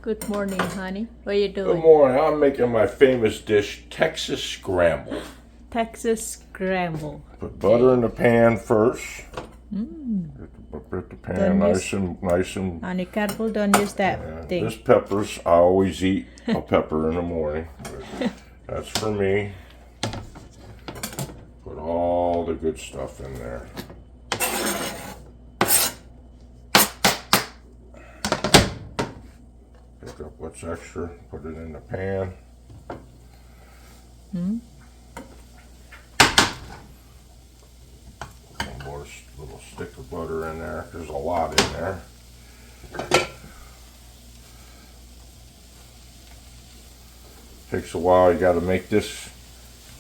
Good morning, honey. What are you Good doing? morning. I'm making my famous dish, Texas scramble. Texas scramble. Put butter in the pan first. Put the pan Don't nice and. Honey, careful, don't use that thing. This peppers, I always eat a pepper in the morning. That's for me. Put all the good stuff in there. Pick up what's extra, put it in the pan. One more little stick of butter in there. There's a lot in there. Takes a while. You got to make this,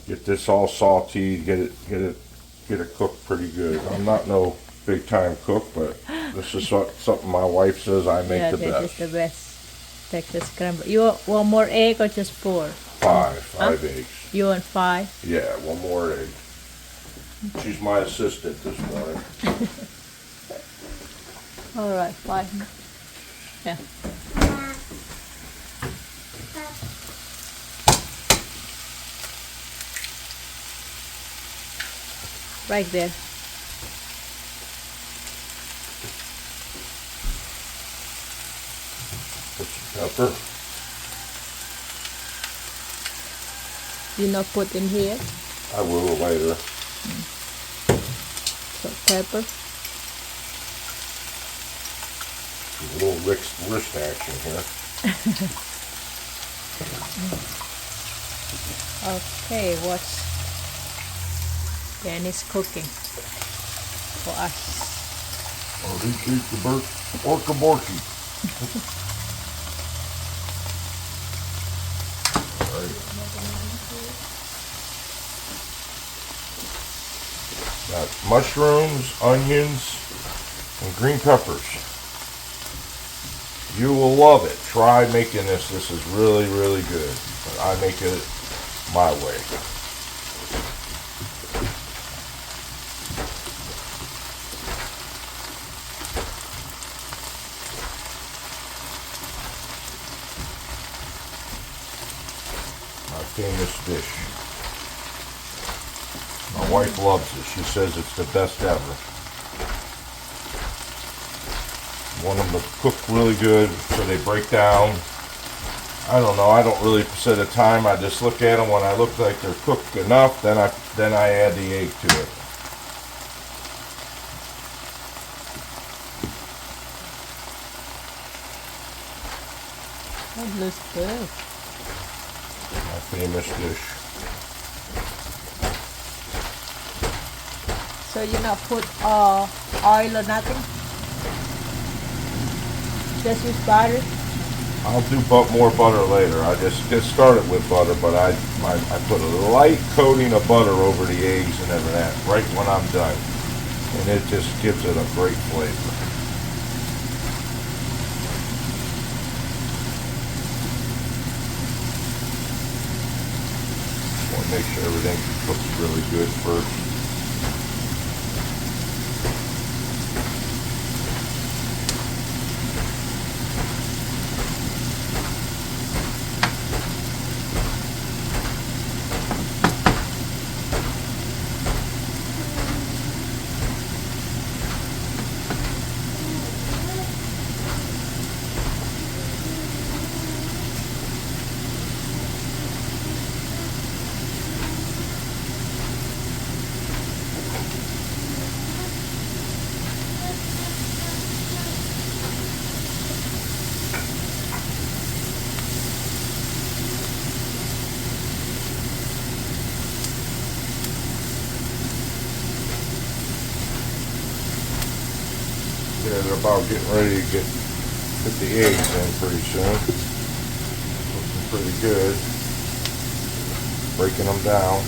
get this all salty, get it cooked pretty good. I'm not no big time cook, but this is something my wife says I make the best. Yeah, this is the best. Texas scramble. You want more egg or just 4? Five eggs. You want 5? Yeah, one more egg. She's my assistant this morning. All right, 5. Yeah. Right there. Put some pepper. You not put in here? I will later. So pepper. A little wrist action here. Okay, what's Danny's cooking for us? Oh, he keeps the orca borky. Got mushrooms, onions, and green peppers. You will love it. Try making this. This is really, really good. But I make it my way. My famous dish. My wife loves it. She says it's the best ever. Want them to cook really good so they break down. I don't know. I don't really set a time. I just look at them. When I look like they're cooked enough, then I add the egg to it. That looks good. My famous dish. So you not put oil or nothing? Just use butter? I'll do more butter later. I just get started with butter, but I put a light coating of butter over the eggs and everything right when I'm done. And it just gives it a great flavor. Want to make sure everything cooks really good first. Yeah, they're about getting ready to put the eggs in pretty soon. Looking pretty good. Breaking them down.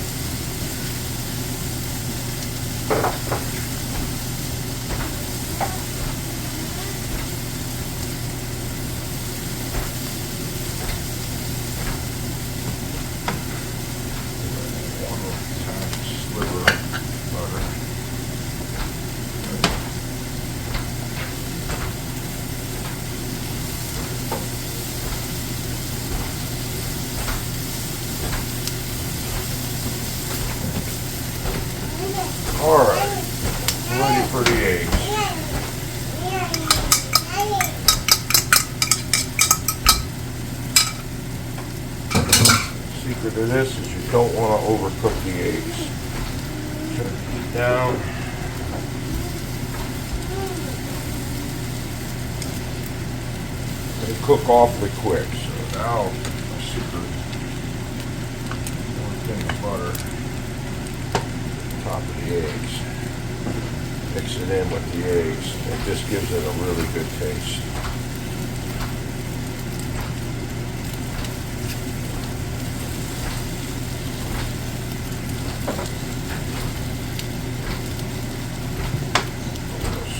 for the eggs. Secret to this is you don't want to overcook the eggs. Turn the heat down. They cook awfully quick. So now my secret. One thing of butter. Top of the eggs. Mix it in with the eggs. It just gives it a really good taste.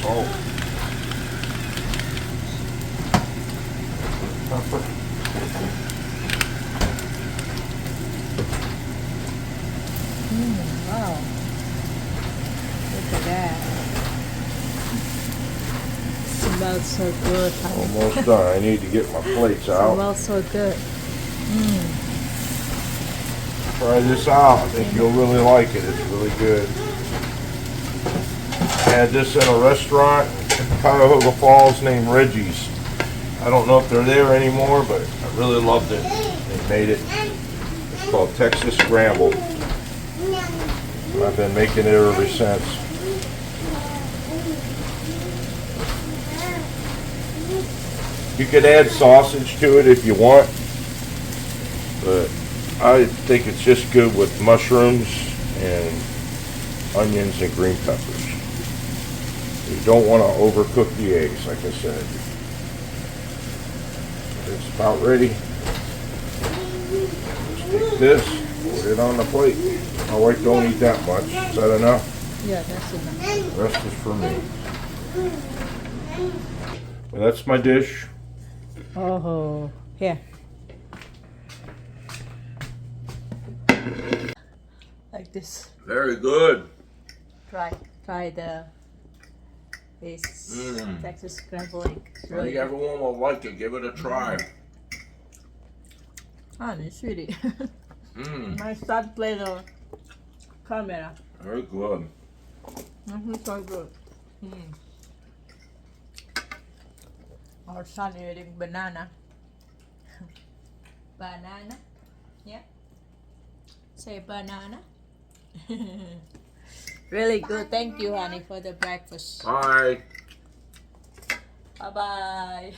Salt. Pepper. Wow. Look at that. Smells so good, honey. Almost done. I need to get my plates out. Smells so good. Try this out. I think you'll really like it. It's really good. I had this in a restaurant in Cuyahoga Falls named Reggie's. I don't know if they're there anymore, but I really loved it. They made it. It's called Texas Scramble. I've been making it ever since. You could add sausage to it if you want, but I think it's just good with mushrooms and onions and green peppers. You don't want to overcook the eggs, like I said. It's about ready. Just take this, put it on the plate. My wife don't eat that much. Is that enough? Yeah, that's enough. The rest is for me. Well, that's my dish. Oh, here. Like this. Very good. Try this Texas scramble egg. I think everyone will like it. Give it a try. Honey, sweetie. My son play the camera. Very good. This is so good. Our son eating banana. Banana. Yeah. Say banana. Really good. Thank you, honey, for the breakfast. Bye. Bye bye.